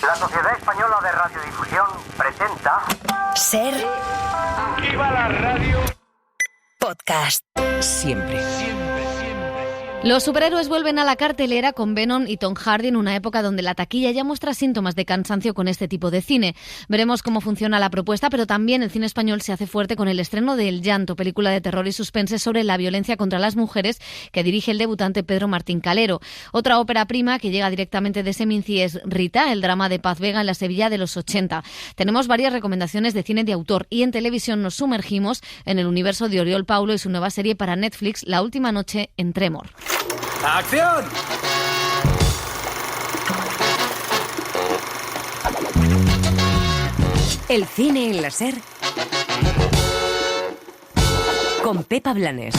La Sociedad Española de Radiodifusión presenta... Ser... ¡Viva la radio! Podcast. Siempre. Los superhéroes vuelven a la cartelera con Venom y Tom Hardy en una época donde la taquilla ya muestra síntomas de cansancio con este tipo de cine. Veremos cómo funciona la propuesta, pero también el cine español se hace fuerte con el estreno de El Llanto, película de terror y suspense sobre la violencia contra las mujeres que dirige el debutante Pedro Martín Calero. Otra ópera prima que llega directamente de Seminci es Rita, el drama de Paz Vega en la Sevilla de los 80. Tenemos varias recomendaciones de cine de autor y en televisión nos sumergimos en el universo de Oriol Paulo y su nueva serie para Netflix, La última noche en Tremor. ¡Acción! El cine en la Ser con Pepa Blanes.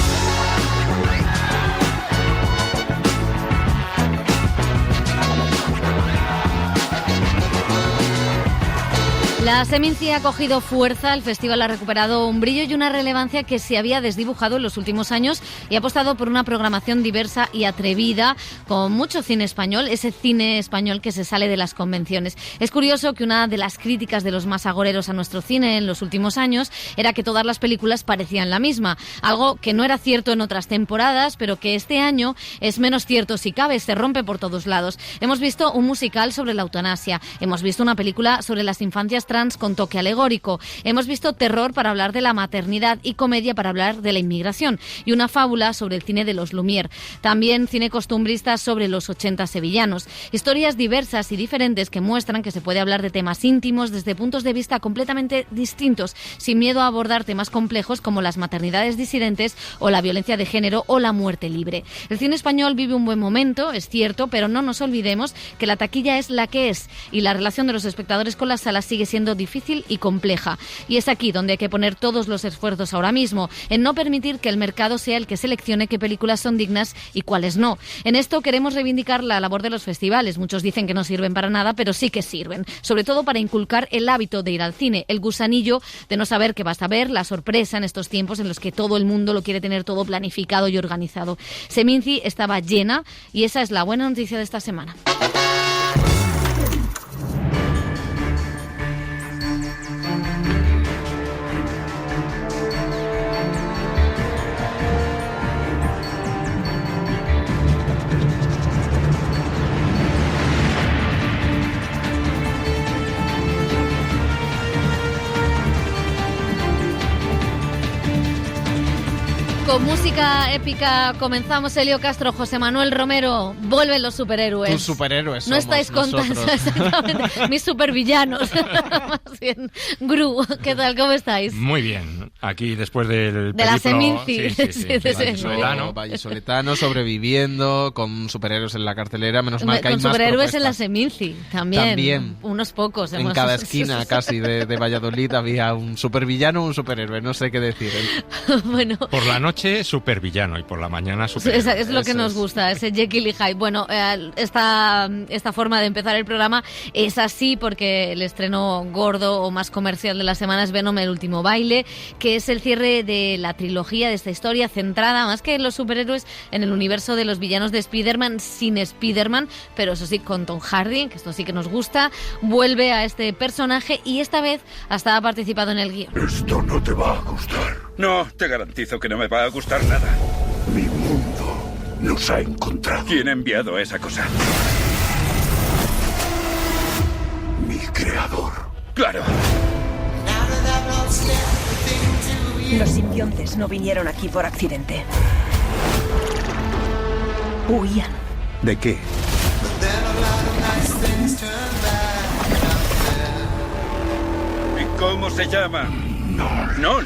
La Seminci ha cogido fuerza, el festival ha recuperado un brillo y una relevancia que se había desdibujado en los últimos años y ha apostado por una programación diversa y atrevida, con mucho cine español, ese cine español que se sale de las convenciones. Es curioso que una de las críticas de los más agoreros a nuestro cine en los últimos años era que todas las películas parecían la misma, algo que no era cierto en otras temporadas, pero que este año es menos cierto si cabe, se rompe por todos lados. Hemos visto un musical sobre la eutanasia, hemos visto una película sobre las infancias trans con toque alegórico. Hemos visto terror para hablar de la maternidad y comedia para hablar de la inmigración y una fábula sobre el cine de los Lumière. También cine costumbrista sobre los 80 sevillanos. Historias diversas y diferentes que muestran que se puede hablar de temas íntimos desde puntos de vista completamente distintos, sin miedo a abordar temas complejos como las maternidades disidentes o la violencia de género o la muerte libre. El cine español vive un buen momento, es cierto, pero no nos olvidemos que la taquilla es la que es y la relación de los espectadores con las salas sigue siendo difícil y compleja. Y es aquí donde hay que poner todos los esfuerzos ahora mismo, en no permitir que el mercado sea el que seleccione qué películas son dignas y cuáles no. En esto queremos reivindicar la labor de los festivales. Muchos dicen que no sirven para nada, pero sí que sirven. Sobre todo para inculcar el hábito de ir al cine, el gusanillo de no saber qué vas a ver, la sorpresa en estos tiempos en los que todo el mundo lo quiere tener todo planificado y organizado. Seminci estaba llena y esa es la buena noticia de esta semana. Con música épica comenzamos. Elio Castro, José Manuel Romero, vuelven los superhéroes. Tus superhéroes no somos estáis contando exactamente mis supervillanos. Más bien, Gru, ¿qué tal? ¿Cómo estáis? Muy bien. Aquí después del de la Seminci. Sí. Vallisoletano, sobreviviendo, con superhéroes en la cartelera. Menos mal que hay con más superhéroes propuestas. En la Seminci, también. Unos pocos. En cada esquina casi de Valladolid había un supervillano o un superhéroe, no sé qué decir. Bueno. Por la noche supervillano y por la mañana superhéroe. Es lo que nos gusta, ese Jekyll y Hyde. Bueno, esta forma de empezar el programa es así porque el estreno gordo o más comercial de la semana es Venom, el último baile, que es el cierre de la trilogía, de esta historia centrada, más que en los superhéroes, en el universo de los villanos de Spider-Man, sin Spider-Man, pero eso sí, con Tom Hardy, que esto sí que nos gusta, vuelve a este personaje y esta vez hasta ha participado en el guión. Esto no te va a gustar. No, te garantizo que no me va a gustar nada. Mi mundo nos ha encontrado. ¿Quién ha enviado esa cosa? Mi creador. ¡Claro! Los simbiontes no vinieron aquí por accidente. Huían. ¿De qué? ¿Y cómo se llama? No.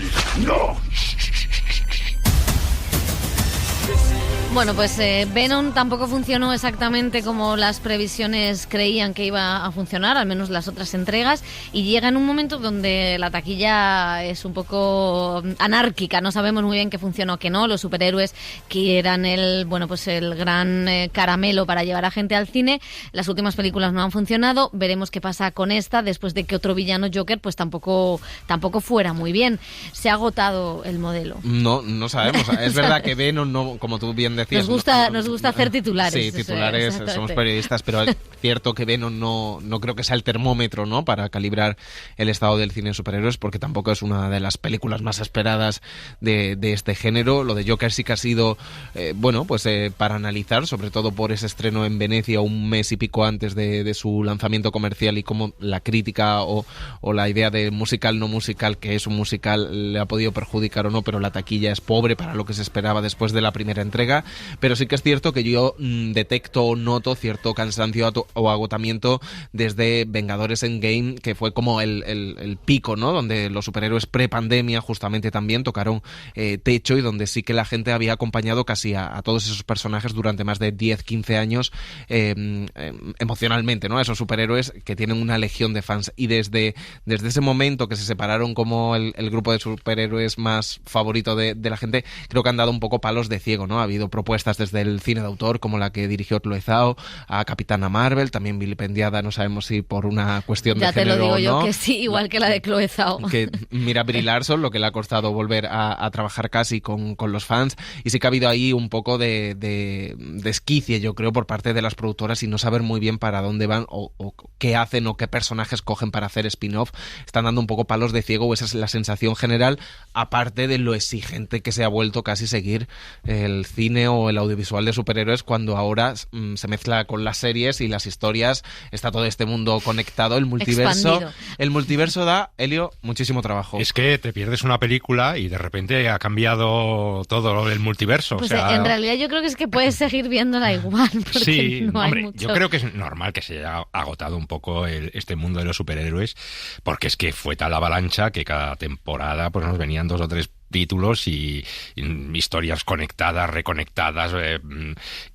Bueno, pues Venom tampoco funcionó exactamente como las previsiones creían que iba a funcionar, al menos las otras entregas, y llega en un momento donde la taquilla es un poco anárquica, no sabemos muy bien qué funcionó o qué no. Los superhéroes, que eran el gran caramelo para llevar a gente al cine, las últimas películas no han funcionado. Veremos qué pasa con esta, después de que otro villano, Joker, pues tampoco fuera muy bien. Se ha agotado el modelo. No sabemos. Es verdad que Venom, no, como tú bien decías... Nos gusta hacer titulares. Sí, titulares, somos periodistas, pero es cierto que Venom no creo que sea el termómetro, ¿no?, para calibrar el estado del cine de superhéroes, porque tampoco es una de las películas más esperadas de este género. Lo de Joker sí que ha sido, para analizar, sobre todo por ese estreno en Venecia un mes y pico antes de su lanzamiento comercial, y cómo la crítica o la idea de musical no musical, que es un musical, le ha podido perjudicar o no, pero la taquilla es pobre para lo que se esperaba después de la primera entrega. Pero sí que es cierto que yo detecto o noto cierto cansancio o agotamiento desde Vengadores Endgame, que fue como el pico, ¿no?, donde los superhéroes pre-pandemia justamente también tocaron techo, y donde sí que la gente había acompañado casi a todos esos personajes durante más de 10-15 años emocionalmente, ¿no?, a esos superhéroes que tienen una legión de fans. Y desde ese momento que se separaron como el grupo de superhéroes más favorito de la gente, creo que han dado un poco palos de ciego, ¿no? Ha habido propuestas desde el cine de autor, como la que dirigió Chloe Zhao, a Capitana Marvel, también vilipendiada, no sabemos si por una cuestión de género o no. Ya te lo digo yo, que sí, igual que la de Chloe Zhao. Que mira Brie Larson, lo que le ha costado volver a trabajar casi con los fans, y sí que ha habido ahí un poco de esquicie, yo creo, por parte de las productoras, y no saber muy bien para dónde van o qué hacen o qué personajes cogen para hacer spin-off. Están dando un poco palos de ciego, o esa es la sensación general, aparte de lo exigente que se ha vuelto casi seguir el cine o el audiovisual de superhéroes, cuando ahora se mezcla con las series y las historias, está todo este mundo conectado, el multiverso. Expandido. El multiverso da, Elio, muchísimo trabajo. Es que te pierdes una película y de repente ha cambiado todo lo del multiverso. Pues o sea, en realidad yo creo que es que puedes seguir viéndola igual, porque sí, no hay hombre, mucho. yo creo que es normal que se haya agotado un poco este mundo de los superhéroes, porque es que fue tal avalancha que cada temporada pues nos venían 2 o 3 títulos y historias conectadas, reconectadas,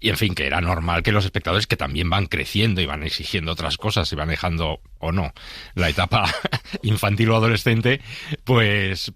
y en fin, que era normal que los espectadores, que también van creciendo y van exigiendo otras cosas y van dejando, o no, la etapa infantil o adolescente, pues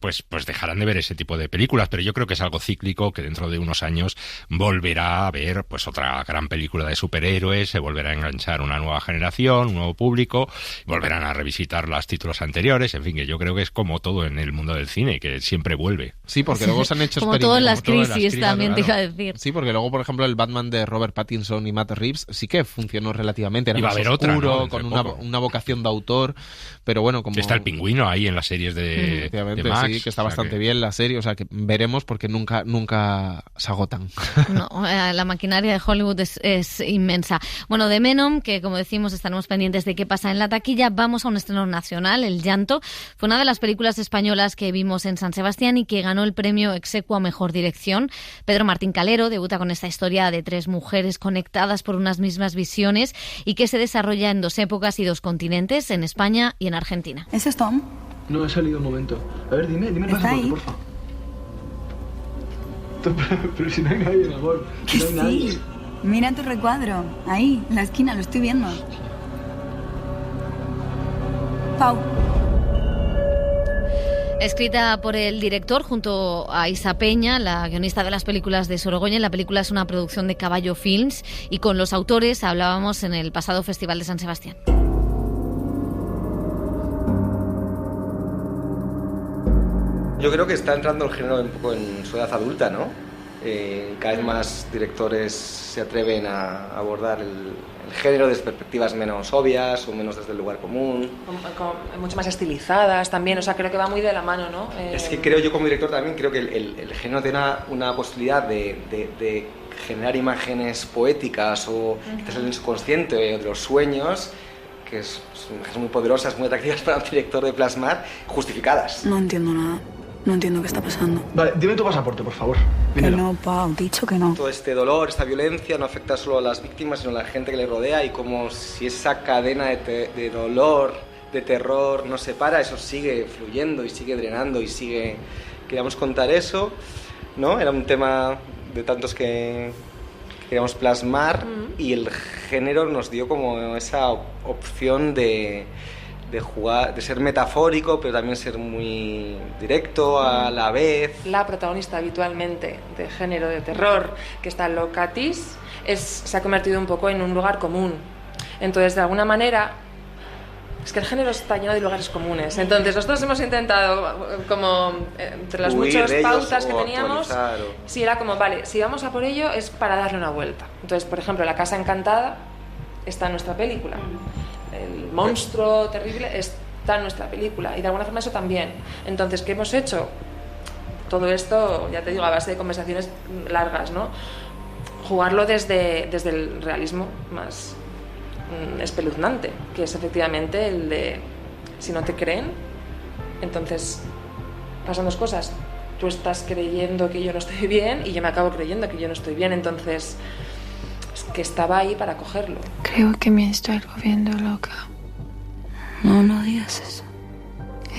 dejarán de ver ese tipo de películas. Pero yo creo que es algo cíclico, que dentro de unos años volverá a ver pues otra gran película de superhéroes, se volverá a enganchar una nueva generación, un nuevo público, volverán a revisitar los títulos anteriores, en fin, que yo creo que es como todo en el mundo del cine, que siempre vuelve. Sí, porque luego se han hecho como todas las crisis también, claro. Te iba a decir. Sí, porque luego, por ejemplo, el Batman de Robert Pattinson y Matt Reeves sí que funcionó relativamente. Era Iba más a haber oscuro, otra, ¿no? con una vocación de autor, pero bueno, como... Está el Pingüino ahí en las series de Max. Sí, que está bastante bien la serie, o sea que veremos, porque nunca se agotan. No, la maquinaria de Hollywood es inmensa. Bueno, de Venom, que como decimos estaremos pendientes de qué pasa en la taquilla, vamos a un estreno nacional, El Llanto. Fue una de las películas españolas que vimos en San Sebastián y que ganó el premio exequo a Mejor Dirección. Pedro Martín Calero debuta con esta historia de 3 mujeres conectadas por unas mismas visiones y que se desarrolla en 2 épocas y 2 continentes, en España y en Argentina. ¿Ese es Tom? No, he salido un momento. A ver, dime el pasaporte, porfa. Pero si no hay nadie, amor. Que no hay nadie. Mira tu recuadro. Ahí, en la esquina, lo estoy viendo. Pau. Escrita por el director junto a Isa Peña, la guionista de las películas de Sorogoyen. La película es una producción de Caballo Films y con los autores hablábamos en el pasado Festival de San Sebastián. Yo creo que está entrando el género un poco en su edad adulta, ¿no? Cada vez más directores se atreven a abordar el género desde perspectivas menos obvias o menos desde el lugar común. Mucho más estilizadas también, o sea, creo que va muy de la mano, ¿no? Es que creo, yo como director también, creo que el género tiene una posibilidad de generar imágenes poéticas o quizás el subconsciente o de los sueños, que son imágenes muy poderosas, muy atractivas para un director de plasmar, justificadas. No entiendo nada. No entiendo qué está pasando. Vale, dime tu pasaporte, por favor. Que no, Pau, dicho que no. Todo este dolor, esta violencia no afecta solo a las víctimas, sino a la gente que le rodea, y como si esa cadena de dolor, de terror no se para, eso sigue fluyendo y sigue drenando y sigue... Queríamos contar eso, ¿no? Era un tema de tantos que queríamos plasmar y el género nos dio como esa opción de jugar, de ser metafórico, pero también ser muy directo a la vez. La protagonista habitualmente de género de terror, que está en Locatis, se ha convertido un poco en un lugar común. Entonces, de alguna manera, Es que el género está lleno de lugares comunes. Entonces nosotros hemos intentado, como entre las muchas pautas que teníamos, sí, era como, vale, si vamos a por ello es para darle una vuelta. Entonces, por ejemplo, La Casa Encantada está en nuestra película. El monstruo terrible está en nuestra película. Y de alguna forma eso también. Entonces, ¿qué hemos hecho? Todo esto, ya te digo, a base de conversaciones largas, ¿no? Jugarlo desde el realismo más espeluznante, que es efectivamente el de si no te creen, entonces pasan dos cosas: tú estás creyendo que yo no estoy bien y yo me acabo creyendo que yo no estoy bien, entonces es que estaba ahí para cogerlo. Creo que me estoy volviendo loca. No digas eso,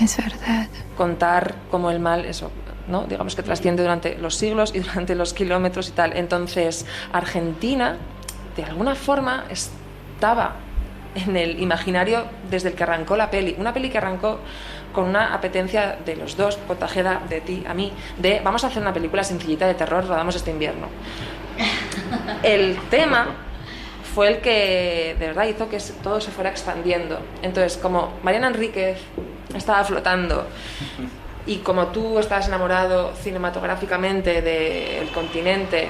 es verdad. Contar cómo el mal, eso, ¿no? Digamos que trasciende durante los siglos y durante los kilómetros y tal. Entonces Argentina de alguna forma estaba en el imaginario desde el que arrancó la peli. Una peli que arrancó con una apetencia de los dos, contagiada de ti a mí, de vamos a hacer una película sencillita de terror, rodamos este invierno. El tema fue el que de verdad hizo que todo se fuera expandiendo. Entonces, como Mariana Enríquez estaba flotando y como tú estabas enamorado cinematográficamente del continente,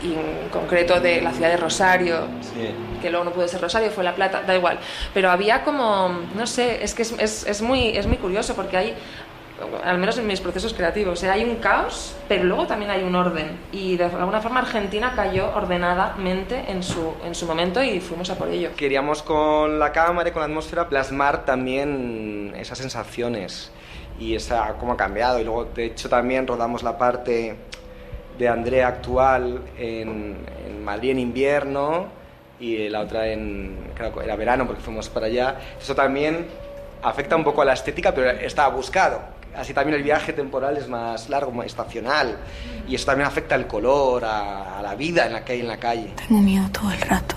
y en concreto de la ciudad de Rosario, sí, que luego no pudo ser Rosario, fue La Plata, da igual, pero había como, no sé, es que es muy curioso porque hay, al menos en mis procesos creativos, hay un caos, pero luego también hay un orden, y de alguna forma Argentina cayó ordenadamente en su momento y fuimos a por ello. Queríamos con la cámara y con la atmósfera plasmar también esas sensaciones y esa cómo ha cambiado, y luego de hecho también rodamos la parte de Andrea actual en Madrid en invierno y la otra creo que era verano porque fuimos para allá. Eso también afecta un poco a la estética, pero estaba buscado. Así también el viaje temporal es más largo, más estacional, y eso también afecta al color, a la vida en la que hay en la calle. Tengo miedo todo el rato.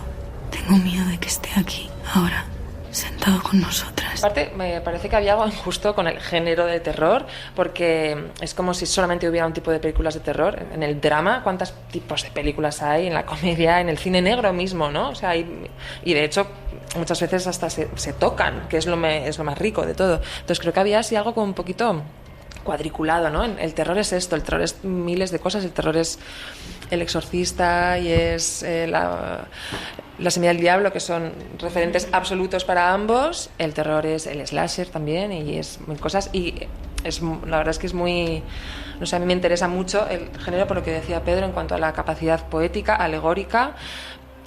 Tengo miedo de que esté aquí, ahora, sentado con nosotras. Aparte, me parece que había algo injusto con el género de terror, porque es como si solamente hubiera un tipo de películas de terror. En el drama, ¿cuántos tipos de películas hay? En la comedia, en el cine negro mismo, ¿no? O sea, y de hecho, muchas veces hasta se tocan, que es lo más rico de todo. Entonces creo que había así algo como un poquito cuadriculado, ¿no? El terror es esto, el terror es miles de cosas, el terror es El Exorcista y es La Semilla del Diablo, que son referentes absolutos para ambos. El terror es el slasher también y es mil cosas, y la verdad es que es muy, no sé, a mí me interesa mucho el género por lo que decía Pedro en cuanto a la capacidad poética, alegórica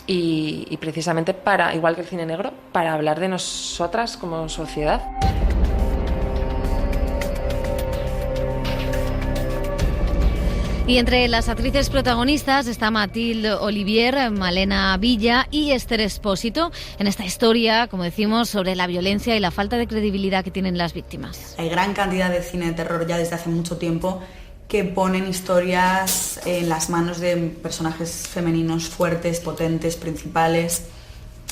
y precisamente para, igual que el cine negro, para hablar de nosotras como sociedad. Y entre las actrices protagonistas está Mathilde Olivier, Malena Villa y Esther Espósito en esta historia, como decimos, sobre la violencia y la falta de credibilidad que tienen las víctimas. Hay gran cantidad de cine de terror ya desde hace mucho tiempo que ponen historias en las manos de personajes femeninos fuertes, potentes, principales,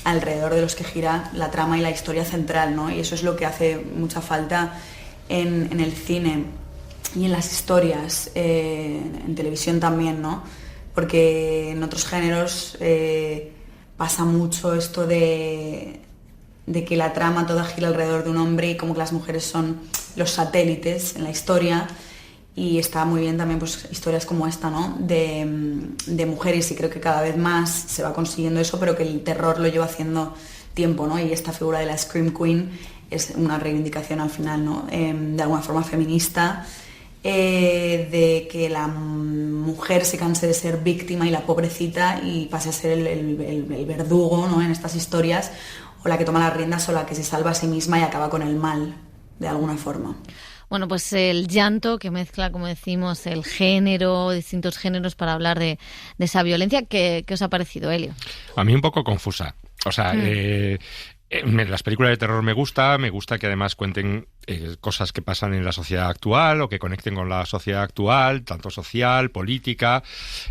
alrededor de los que gira la trama y la historia central, ¿no? Y eso es lo que hace mucha falta en el cine y en las historias, en televisión también, ¿no? Porque en otros géneros pasa mucho esto de que la trama toda gira alrededor de un hombre y como que las mujeres son los satélites en la historia, y está muy bien también pues historias como esta, ¿no? De mujeres, y creo que cada vez más se va consiguiendo eso, pero que el terror lo lleva haciendo tiempo, ¿no? Y esta figura de la Scream Queen es una reivindicación al final, ¿no? De alguna forma feminista, de que la mujer se canse de ser víctima y la pobrecita y pase a ser el verdugo, ¿no? En estas historias, o la que toma las riendas o la que se salva a sí misma y acaba con el mal de alguna forma. Bueno, pues el llanto que mezcla, como decimos, el género, distintos géneros para hablar de esa violencia. ¿Qué os ha parecido, Elio? A mí un poco confusa. O sea, las películas de terror me gusta que además cuenten cosas que pasan en la sociedad actual o que conecten con la sociedad actual, tanto social, política,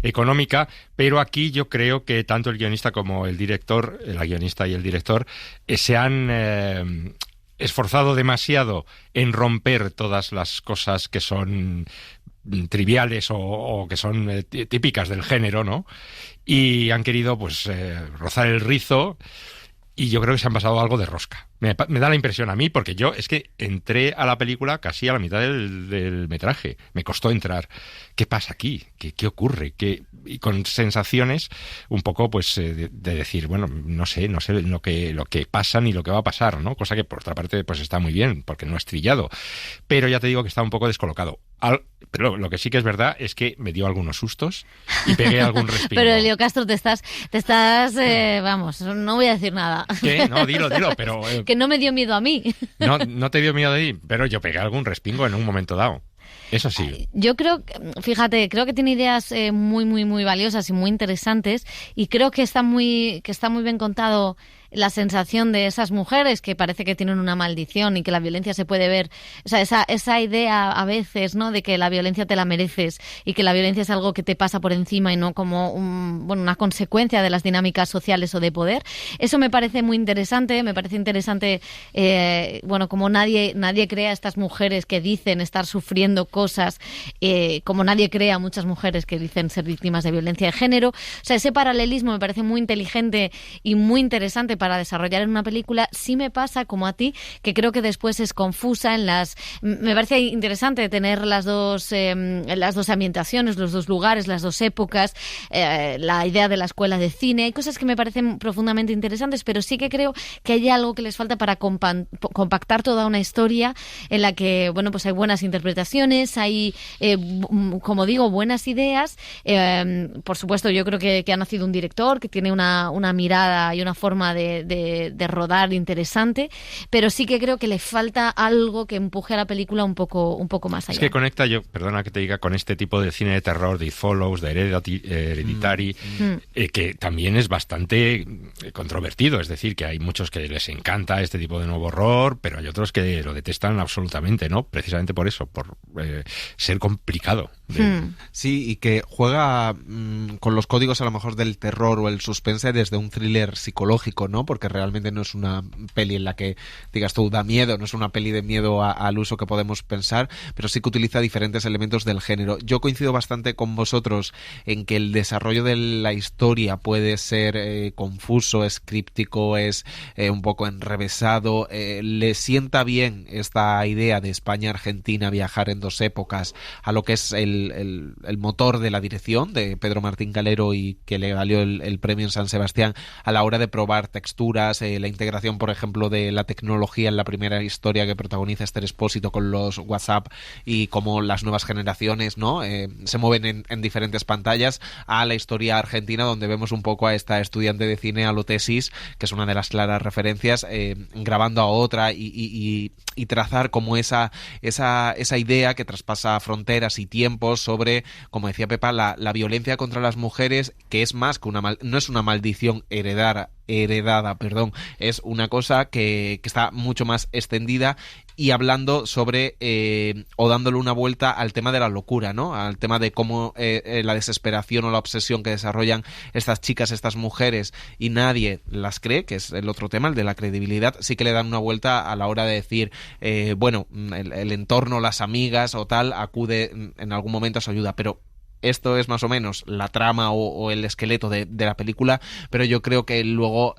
económica, pero aquí yo creo que tanto el guionista como el director, la guionista y el director, se han esforzado demasiado en romper todas las cosas que son triviales o que son típicas del género, ¿no? Y han querido pues rozar el rizo Y yo creo que se han pasado algo de rosca. Me da la impresión a mí, porque yo es que entré a la película casi a la mitad del metraje. Me costó entrar. ¿Qué pasa aquí? ¿Qué ocurre? Y con sensaciones un poco pues de decir, bueno, no sé lo que pasa ni lo que va a pasar, ¿no? Cosa que por otra parte pues está muy bien, porque no es trillado. Pero ya te digo que está un poco descolocado. Pero lo que sí que es verdad es que me dio algunos sustos y pegué algún respingo. Pero Elio Castro, te estás vamos, no voy a decir nada. ¿Qué? No, dilo, pero... que no me dio miedo a mí. No te dio miedo de ahí, pero yo pegué algún respingo en un momento dado. Eso sí. Yo creo que tiene ideas muy, muy, muy valiosas y muy interesantes, y creo que está muy bien contado la sensación de esas mujeres que parece que tienen una maldición y que la violencia se puede ver, o sea, esa idea a veces, ¿no?, de que la violencia te la mereces y que la violencia es algo que te pasa por encima y no como una consecuencia de las dinámicas sociales o de poder. Eso me parece muy interesante, como nadie cree a estas mujeres que dicen estar sufriendo cosas, como nadie cree a muchas mujeres que dicen ser víctimas de violencia de género. O sea, ese paralelismo me parece muy inteligente y muy interesante para desarrollar en una película. Sí me pasa, como a ti, que creo que después es confusa me parece interesante tener las dos ambientaciones, los dos lugares, las dos épocas, la idea de la escuela de cine. Hay cosas que me parecen profundamente interesantes, pero sí que creo que hay algo que les falta para compactar toda una historia en la que, bueno, pues hay buenas interpretaciones, hay, como digo, buenas ideas. Por supuesto, yo creo que ha nacido un director que tiene una mirada y una forma de rodar interesante, pero sí que creo que le falta algo que empuje a la película un poco más allá. Es que conecta, perdona que te diga, con este tipo de cine de terror, de It Follows, de Hereditary, que también es bastante controvertido. Es decir, que hay muchos que les encanta este tipo de nuevo horror, pero hay otros que lo detestan absolutamente, ¿no? Precisamente por eso, por ser complicado. Sí, y que juega con los códigos a lo mejor del terror o el suspense desde un thriller psicológico, ¿no? Porque realmente no es una peli en la que digas tú, da miedo, no es una peli de miedo al uso que podemos pensar, pero sí que utiliza diferentes elementos del género. Yo coincido bastante con vosotros en que el desarrollo de la historia puede ser confuso, es críptico, es un poco enrevesado. Le sienta bien esta idea de España-Argentina, viajar en dos épocas, a lo que es el motor de la dirección de Pedro Martín Calero, y que le valió el premio en San Sebastián a la hora de probar texturas, la integración, por ejemplo, de la tecnología en la primera historia que protagoniza Esther Expósito con los WhatsApp, y cómo las nuevas generaciones, ¿no?, se mueven en diferentes pantallas, a la historia argentina, donde vemos un poco a esta estudiante de cine, a lo Tesis, que es una de las claras referencias, grabando a otra y trazar como esa idea que traspasa fronteras y tiempos sobre, como decía Pepa, la violencia contra las mujeres, que es más que no es una maldición heredada, es una cosa que está mucho más extendida, y hablando sobre o dándole una vuelta al tema de la locura, ¿no?, al tema de cómo la desesperación o la obsesión que desarrollan estas chicas, estas mujeres, y nadie las cree, que es el otro tema, el de la credibilidad. Sí que le dan una vuelta a la hora de decir, el entorno, las amigas o tal, acude en algún momento a su ayuda, pero esto es más o menos la trama o el esqueleto de la película, pero yo creo que luego,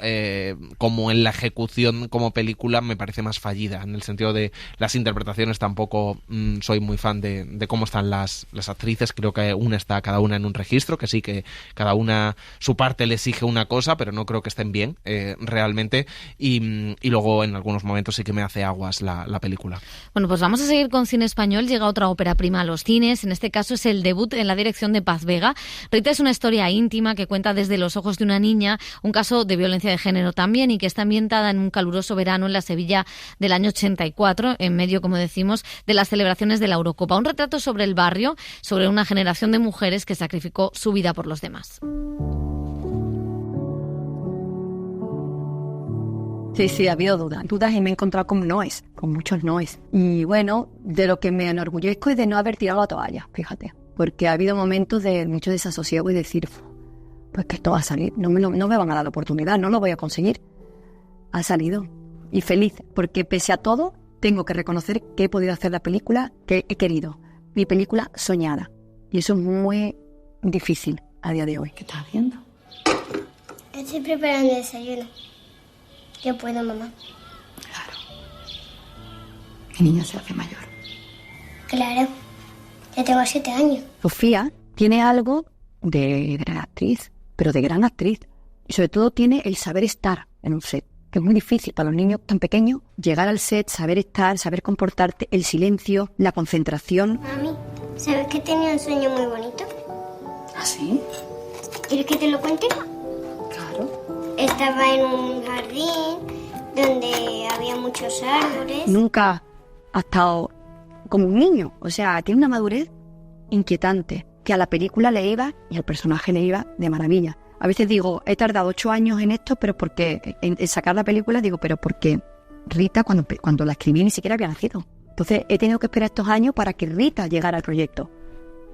como en la ejecución como película, me parece más fallida, en el sentido de las interpretaciones. Tampoco soy muy fan de cómo están las actrices. Creo que cada una en un registro, que sí, que cada una su parte le exige una cosa, pero no creo que estén bien realmente, y luego en algunos momentos sí que me hace aguas la película. Bueno, pues vamos a seguir con cine español. Llega otra ópera prima a los cines, en este caso es el debut en la dirección de Paz Vega. Rita es una historia íntima que cuenta desde los ojos de una niña un caso de violencia de género también, y que está ambientada en un caluroso verano en la Sevilla del año 84, en medio, como decimos, de las celebraciones de la Eurocopa. Un retrato sobre el barrio, sobre una generación de mujeres que sacrificó su vida por los demás. Sí, ha habido dudas y me he encontrado con muchos noes. Y bueno, de lo que me enorgullezco es de no haber tirado la toalla, fíjate. Porque ha habido momentos de mucho desasosiego y decir, pues que esto va a salir, no me van a dar la oportunidad, no lo voy a conseguir. Ha salido. Y feliz, porque pese a todo, tengo que reconocer que he podido hacer la película que he querido. Mi película soñada. Y eso es muy difícil a día de hoy. ¿Qué estás haciendo? Estoy preparando el desayuno. Yo puedo, mamá. Mi niña se hace mayor. Claro. Ya tengo 7 años. Sofía tiene algo de gran actriz, pero de gran actriz. Y sobre todo tiene el saber estar en un set, que es muy difícil para los niños tan pequeños. Llegar al set, saber estar, saber comportarte, el silencio, la concentración. Mami, ¿sabes que tenía un sueño muy bonito? ¿Ah, sí? ¿Quieres que te lo cuente? Claro. Estaba en un jardín donde había muchos árboles. Nunca ha estado como un niño. O sea, tiene una madurez inquietante, que a la película le iba y al personaje le iba de maravilla. A veces digo, he tardado 8 años en esto, pero porque en sacar la película, digo, pero porque Rita, cuando la escribí, ni siquiera había nacido. Entonces he tenido que esperar estos años para que Rita llegara al proyecto.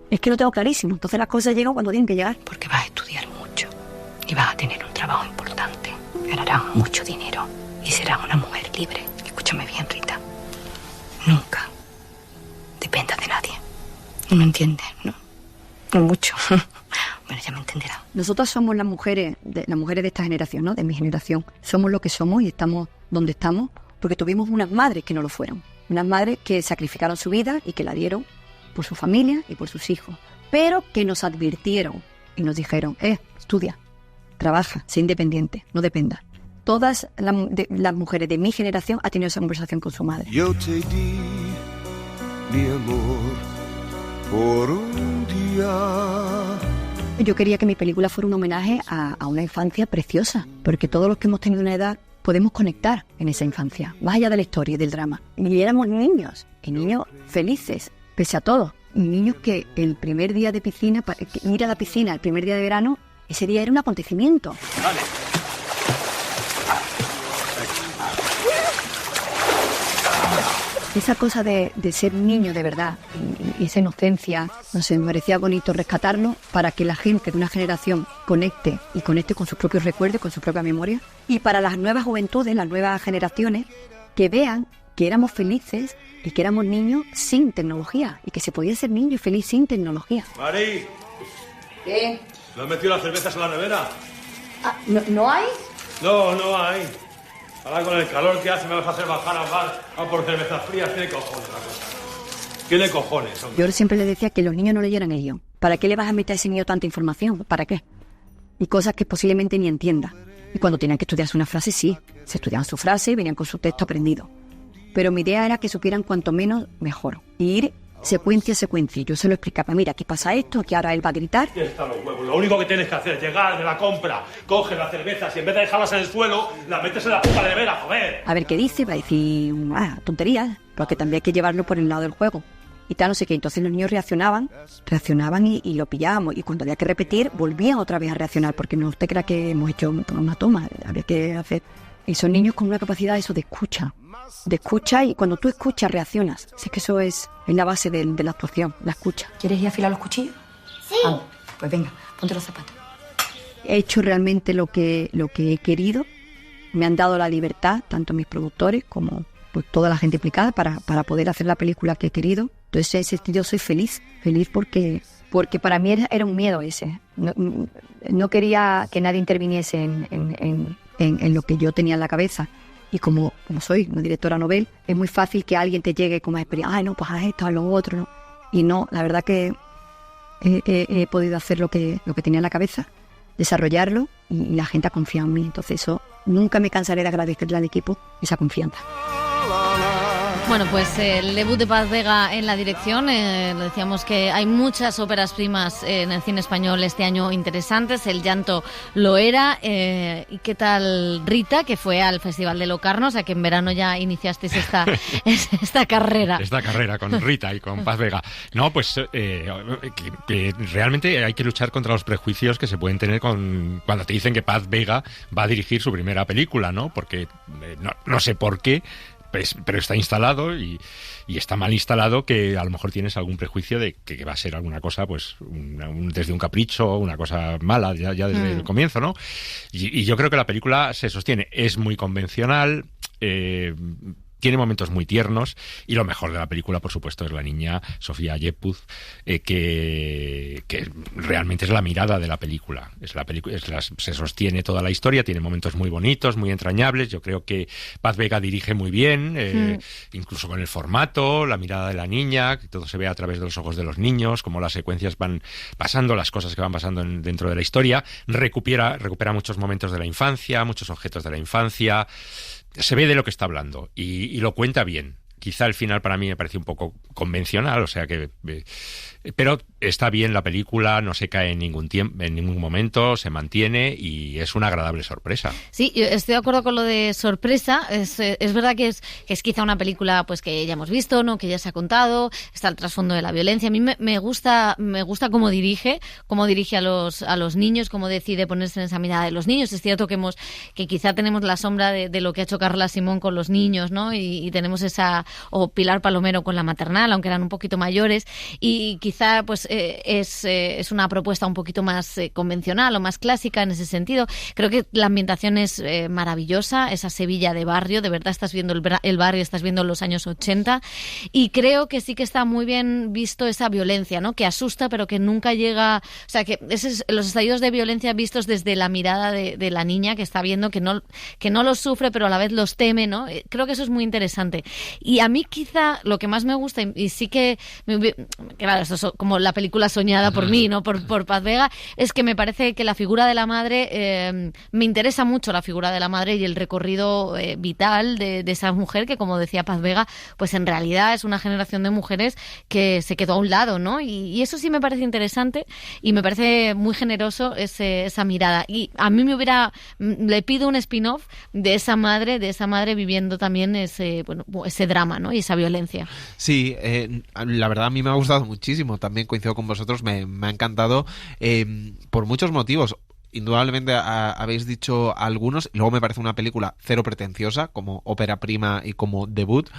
Es que lo tengo clarísimo. Entonces las cosas llegan cuando tienen que llegar. Porque vas a estudiar mucho y vas a tener un trabajo importante. Ganarás mucho dinero y serás una mujer libre. Escúchame bien, Rita. Nunca dependas de nadie. ¿No me entiendes? No mucho. Bueno, ya me entenderás. Nosotras somos las mujeres de esta generación, ¿no? De mi generación. Somos lo que somos y estamos donde estamos porque tuvimos unas madres que no lo fueron. Unas madres que sacrificaron su vida y que la dieron por su familia y por sus hijos. Pero que nos advirtieron y nos dijeron, estudia, trabaja, sé independiente, no dependa. Todas las mujeres de mi generación han tenido esa conversación con su madre. Yo te di mi amor por un día. Yo quería que mi película fuera un homenaje a una infancia preciosa, porque todos los que hemos tenido una edad podemos conectar en esa infancia, más allá de la historia y del drama. Y éramos niños, y niños felices, pese a todo. Niños que el primer día de piscina, ir a la piscina el primer día de verano, ese día era un acontecimiento. Vale. Esa cosa de ser niño de verdad y esa inocencia, no sé, me parecía bonito rescatarlo para que la gente de una generación conecte con sus propios recuerdos, con su propia memoria. Y para las nuevas juventudes, las nuevas generaciones, que vean que éramos felices y que éramos niños sin tecnología y que se podía ser niño y feliz sin tecnología. Mari, ¿qué? ¿no has metido las cervezas en la nevera? ¿No hay? No hay. Ahora con el calor que hace me vas a hacer bajar al bar a por cervezas frías. Tiene cojones la cosa. Tiene cojones, hombre. Yo siempre les decía que los niños no leyeran el guión. ¿Para qué le vas a meter a ese niño tanta información? ¿Para qué? Y cosas que posiblemente ni entienda. Y cuando tenían que estudiarse una frase, sí. Se estudiaban su frase y venían con su texto aprendido. Pero mi idea era que supieran cuanto menos, mejor. Y ir secuencia a secuencia. Yo se lo explicaba, mira, aquí pasa esto, aquí ahora él va a gritar. Aquí están los huevos. Lo único que tienes que hacer es llegar de la compra, coges las cervezas y en vez de dejarlas en el suelo, las metes en la puta nevera, joder. A ver qué dice, va a decir tonterías, porque también hay que llevarlo por el lado del juego. Y tal, no sé qué. Entonces los niños reaccionaban y lo pillábamos. Y cuando había que repetir, volvían otra vez a reaccionar, porque no usted crea que hemos hecho una toma, había que hacer. Y son niños con una capacidad de escucha, y cuando tú escuchas, reaccionas. Si es que eso es la base de la actuación, la escucha. ¿Quieres ir a afilar los cuchillos? Sí. Pues venga, ponte los zapatos. He hecho realmente lo que he querido. Me han dado la libertad, tanto mis productores como pues toda la gente implicada, para poder hacer la película que he querido. Entonces, en ese sentido, soy feliz porque para mí era un miedo ese. No quería que nadie interviniese en lo que yo tenía en la cabeza. Y como soy una directora novel, es muy fácil que alguien te llegue con más experiencia. Ay, no, pues haz esto, haz lo otro, ¿no? Y no, la verdad que he podido hacer lo que tenía en la cabeza, desarrollarlo, y la gente ha confiado en mí. Entonces eso, nunca me cansaré de agradecerle al equipo esa confianza. Bueno, pues el debut de Paz Vega en la dirección, lo decíamos que hay muchas óperas primas en el cine español este año interesantes, El llanto lo era, ¿y qué tal Rita, que fue al Festival de Locarno, o sea que en verano ya iniciasteis esta carrera? Esta carrera con Rita y con Paz Vega. No, pues que realmente hay que luchar contra los prejuicios que se pueden tener cuando te dicen que Paz Vega va a dirigir su primera película, ¿no? Porque no sé por qué, pero está instalado y está mal instalado, que a lo mejor tienes algún prejuicio de que va a ser alguna cosa, pues desde un capricho, una cosa mala ya desde el comienzo, ¿no? Y yo creo que la película se sostiene, es muy convencional, tiene momentos muy tiernos, y lo mejor de la película, por supuesto, es la niña Sofía Yepuz, que realmente es la mirada de la película. Se sostiene toda la historia, tiene momentos muy bonitos, muy entrañables. Yo creo que Paz Vega dirige muy bien, incluso con el formato, la mirada de la niña, que todo se ve a través de los ojos de los niños, cómo las secuencias van pasando, las cosas que van pasando dentro de la historia. Recupera muchos momentos de la infancia, muchos objetos de la infancia. Se ve de lo que está hablando y lo cuenta bien. Quizá el final para mí me parece un poco convencional, o sea que... Pero está bien la película, no se cae en ningún momento, se mantiene y es una agradable sorpresa. Sí, yo estoy de acuerdo con lo de sorpresa. Es verdad que es quizá una película pues que ya hemos visto, ¿no? Que ya se ha contado, está el trasfondo de la violencia. A mí me gusta cómo dirige a los niños, cómo decide ponerse en esa mirada de los niños. Es cierto que quizá tenemos la sombra de lo que ha hecho Carla Simón con los niños, ¿no? Y tenemos o Pilar Palomero con la maternal, aunque eran un poquito mayores, y quizá pues es una propuesta un poquito más convencional o más clásica en ese sentido. Creo que la ambientación es maravillosa, esa Sevilla de barrio, de verdad estás viendo el barrio, estás viendo los años 80, y creo que sí que está muy bien visto esa violencia, ¿no? Que asusta pero que nunca llega, o sea, que los estallidos de violencia vistos desde la mirada de la niña que está viendo que no los sufre pero a la vez los teme, ¿no? Creo que eso es muy interesante. Y a mí quizá lo que más me gusta, y sí que claro, esto es como la película soñada por mí, ¿no? Por Paz Vega, es que me parece que la figura de la madre, me interesa mucho la figura de la madre y el recorrido vital de esa mujer que, como decía Paz Vega, pues en realidad es una generación de mujeres que se quedó a un lado, ¿no? Y eso sí me parece interesante y me parece muy generoso esa mirada. Y a mí le pido un spin-off de esa madre viviendo también ese drama, ¿no? Y esa violencia. Sí, la verdad a mí me ha gustado muchísimo, también coincido con vosotros, me ha encantado por muchos motivos. Indudablemente habéis dicho algunos. Luego me parece una película cero pretenciosa como ópera prima y como debut,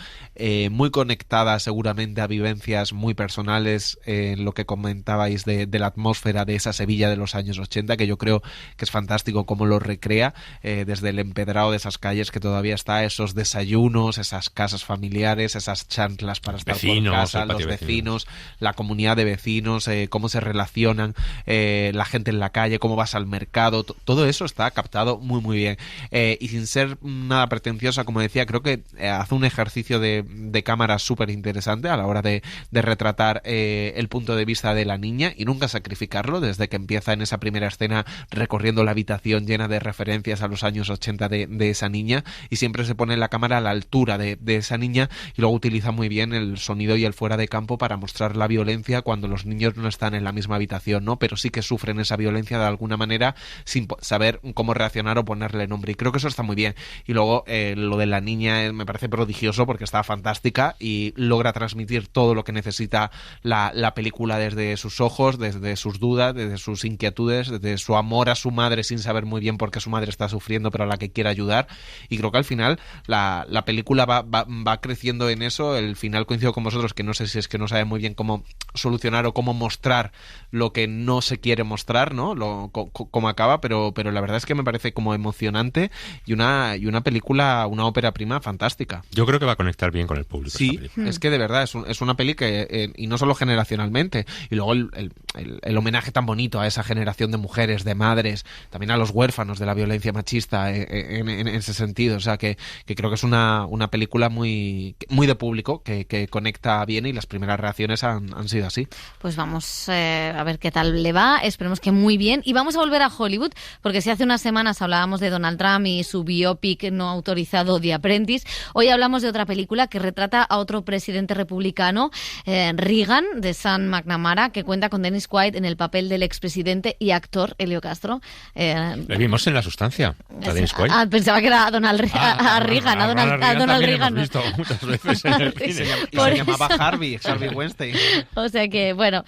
muy conectada seguramente a vivencias muy personales, lo que comentabais de la atmósfera de esa Sevilla de los años 80, que yo creo que es fantástico cómo lo recrea, desde el empedrado de esas calles que todavía está, esos desayunos, esas casas familiares, esas chanclas para estar por casa, los vecinos, la comunidad de vecinos, cómo se relacionan, la gente en la calle, cómo vas al mercado. Todo eso está captado muy muy bien, y sin ser nada pretenciosa, como decía, creo que hace un ejercicio de cámara súper interesante a la hora de retratar el punto de vista de la niña y nunca sacrificarlo, desde que empieza en esa primera escena recorriendo la habitación llena de referencias a los años 80 de esa niña, y siempre se pone la cámara a la altura de esa niña, y luego utiliza muy bien el sonido y el fuera de campo para mostrar la violencia cuando los niños no están en la misma habitación, ¿no? Pero sí que sufren esa violencia de alguna manera sin saber cómo reaccionar o ponerle nombre, y creo que eso está muy bien. Y luego lo de la niña me parece prodigioso porque está fantástica y logra transmitir todo lo que necesita la película desde sus ojos, desde sus dudas, desde sus inquietudes, desde su amor a su madre sin saber muy bien por qué su madre está sufriendo pero a la que quiere ayudar, y creo que al final la película va creciendo en eso. El final coincido con vosotros que no sé si es que no sabe muy bien cómo solucionar o cómo mostrar lo que no se quiere mostrar, ¿no? Cómo acaba, pero la verdad es que me parece como emocionante y una película, una ópera prima fantástica. Yo creo que va a conectar bien con el público. Sí, es que de verdad es una peli que, y no solo generacionalmente, y luego el homenaje tan bonito a esa generación de mujeres, de madres, también a los huérfanos de la violencia machista en ese sentido, o sea que creo que es una película muy de público, que conecta bien, y las primeras reacciones han sido así. Pues vamos a ver qué tal le va, esperemos que muy bien, y vamos a volver a Hollywood, porque si hace unas semanas hablábamos de Donald Trump y su biopic no autorizado The Apprentice, hoy hablamos de otra película que retrata a otro presidente republicano, Reagan, de Sam McNamara, que cuenta con Dennis Quaid en el papel del expresidente y actor Helio Castro. Le vimos en La Sustancia, a Dennis Quaid. Pensaba que era a Donald Reagan. A Donald Reagan. Hemos visto muchas veces en el cine. Y se llamaba Harvey Weinstein. O sea que, bueno,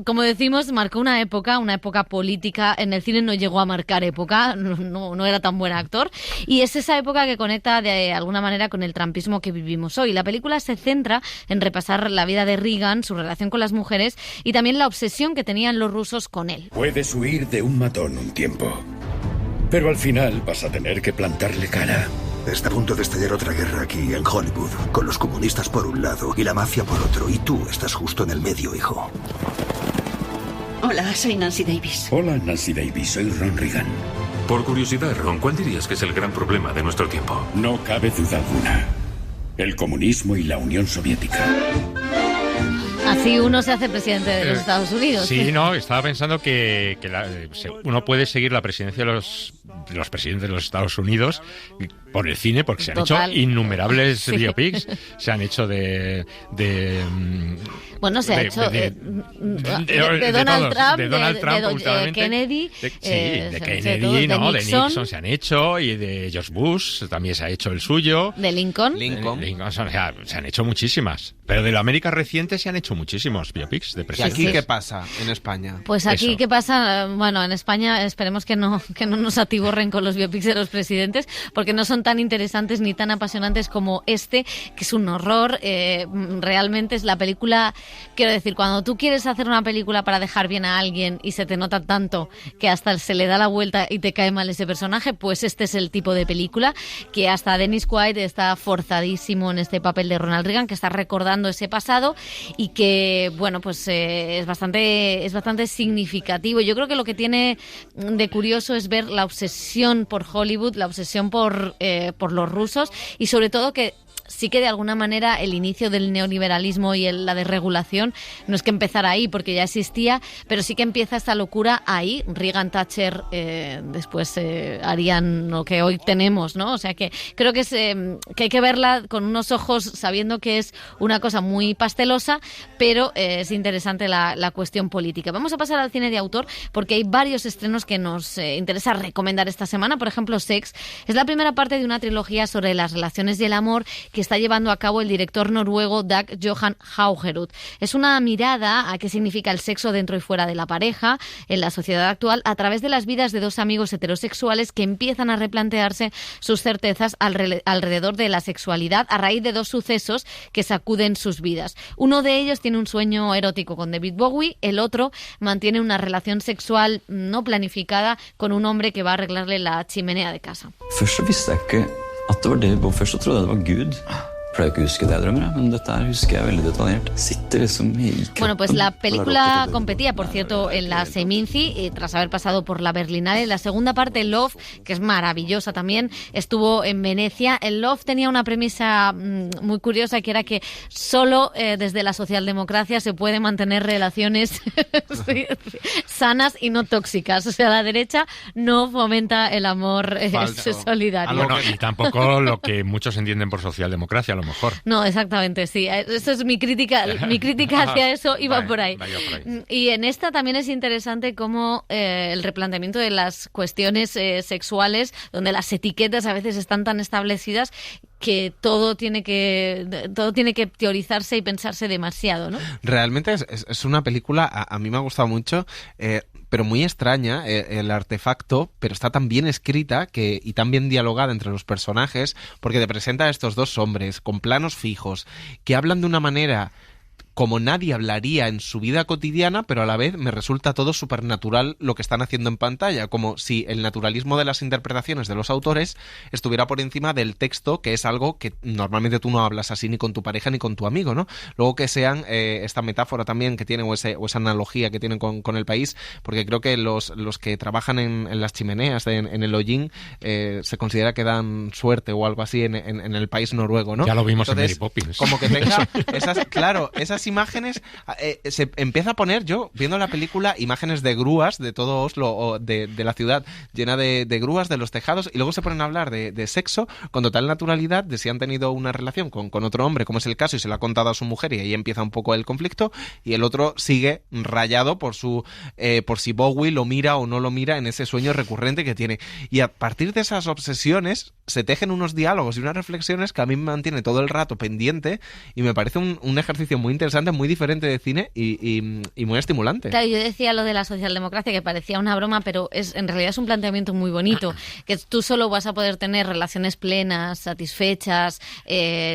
como decimos, marcó una época política. En el cine no llegó a marcar época, no era tan buen actor, y es esa época que conecta de alguna manera con el trumpismo que vivimos hoy. La película se centra en repasar la vida de Reagan, su relación con las mujeres y también la obsesión que tenían los rusos con él. Puedes huir de un matón un tiempo, pero al final vas a tener que plantarle cara. Está a punto de estallar otra guerra aquí en Hollywood, con los comunistas por un lado y la mafia por otro, y tú estás justo en el medio, hijo. Hola, soy Nancy Davis. Hola, Nancy Davis, soy Ron Reagan. Por curiosidad, Ron, ¿cuál dirías que es el gran problema de nuestro tiempo? No cabe duda alguna. El comunismo y la Unión Soviética. Así uno se hace presidente de los Estados Unidos. Sí, no, estaba pensando que uno puede seguir la presidencia de los presidentes de los Estados Unidos por el cine, porque se han Total. hecho innumerables Sí. biopics. Se han hecho Bueno, se ha hecho de Donald Trump, de últimamente. Kennedy, de de Kennedy, todo, de Nixon se han hecho, y de George Bush también se ha hecho el suyo. de Lincoln. O sea, se han hecho muchísimas. Pero de la América reciente se han hecho muchísimos biopics de ¿Y presidentes. aquí qué pasa en España? Pues aquí, Eso. ¿qué pasa? Bueno, en España esperemos que no nos atiborren con los biopics de los presidentes, porque no son tan interesantes ni tan apasionantes como este, que es un horror. Realmente es la película, quiero decir, cuando tú quieres hacer una película para dejar bien a alguien y se te nota tanto que hasta se le da la vuelta y te cae mal ese personaje, pues este es el tipo de película que hasta Dennis Quaid está forzadísimo en este papel de Ronald Reagan, que está recordando ese pasado y que, bueno, pues es bastante significativo. Yo creo que lo que tiene de curioso es ver la obsesión por Hollywood, la obsesión por los rusos, y sobre todo que sí que de alguna manera el inicio del neoliberalismo y la desregulación no es que empezara ahí, porque ya existía, pero sí que empieza esta locura ahí. Reagan, Thatcher después harían lo que hoy tenemos, ¿no? O sea que creo que hay que verla con unos ojos sabiendo que es una cosa muy pastelosa, pero es interesante la cuestión política. Vamos a pasar al cine de autor, porque hay varios estrenos que nos interesa recomendar esta semana. Por ejemplo, Sex es la primera parte de una trilogía sobre las relaciones y el amor que está llevando a cabo el director noruego Dag Johan Haugerud. Es una mirada a qué significa el sexo dentro y fuera de la pareja en la sociedad actual a través de las vidas de dos amigos heterosexuales que empiezan a replantearse sus certezas alrededor de la sexualidad a raíz de dos sucesos que sacuden sus vidas. Uno de ellos tiene un sueño erótico con David Bowie, el otro mantiene una relación sexual no planificada con un hombre que va a arreglarle la chimenea de casa. Først så visste jeg ikke at det var David Bowie. Først så trodde jeg det var Gud. Pleier ikke å huske det jeg drømmer, men dette her husker jeg veldig detaljert. Sitter liksom i kroppen. Bueno, pues la película competía, por cierto, en la Seminci, tras haber pasado por la Berlinale. La segunda parte, Love, que es maravillosa también, estuvo en Venecia. El Love tenía una premisa muy curiosa, que era que solo desde la socialdemocracia se puede mantener relaciones sanas y no tóxicas. O sea, la derecha no fomenta el amor solidario. Bueno, y tampoco lo que muchos entienden por socialdemocracia, a lo mejor. No, exactamente, sí. Eso es mi crítica. Mi crítica hacia eso iba por ahí. Y en esta también es interesante cómo el replanteamiento de las cuestiones sexuales, donde las etiquetas a veces están tan establecidas que todo tiene que teorizarse y pensarse demasiado, ¿no? Realmente es una película, a mí me ha gustado mucho, pero muy extraña, el artefacto, pero está tan bien escrita y tan bien dialogada entre los personajes, porque te presenta a estos dos hombres con planos fijos que hablan de una manera como nadie hablaría en su vida cotidiana, pero a la vez me resulta todo supernatural lo que están haciendo en pantalla, como si el naturalismo de las interpretaciones de los autores estuviera por encima del texto, que es algo que normalmente tú no hablas así ni con tu pareja ni con tu amigo, ¿no? Luego que sean esta metáfora también que tienen o esa analogía que tienen con el país, porque creo que los que trabajan en las chimeneas, en el hollín, se considera que dan suerte o algo así en el país noruego, ¿no? Ya lo vimos. Entonces, en Mary Poppins. Como que tenga esas imágenes, se empieza a poner, yo viendo la película, imágenes de grúas de todo Oslo o de la ciudad llena de grúas, de los tejados, y luego se ponen a hablar de sexo con total naturalidad, de si han tenido una relación con otro hombre, como es el caso, y se lo ha contado a su mujer, y ahí empieza un poco el conflicto, y el otro sigue rayado por si Bowie lo mira o no lo mira en ese sueño recurrente que tiene. Y a partir de esas obsesiones se tejen unos diálogos y unas reflexiones que a mí me mantiene todo el rato pendiente, y me parece un ejercicio muy interesante, muy diferente de cine y muy estimulante. Claro, yo decía lo de la socialdemocracia, que parecía una broma, pero en realidad es un planteamiento muy bonito, que tú solo vas a poder tener relaciones plenas, satisfechas,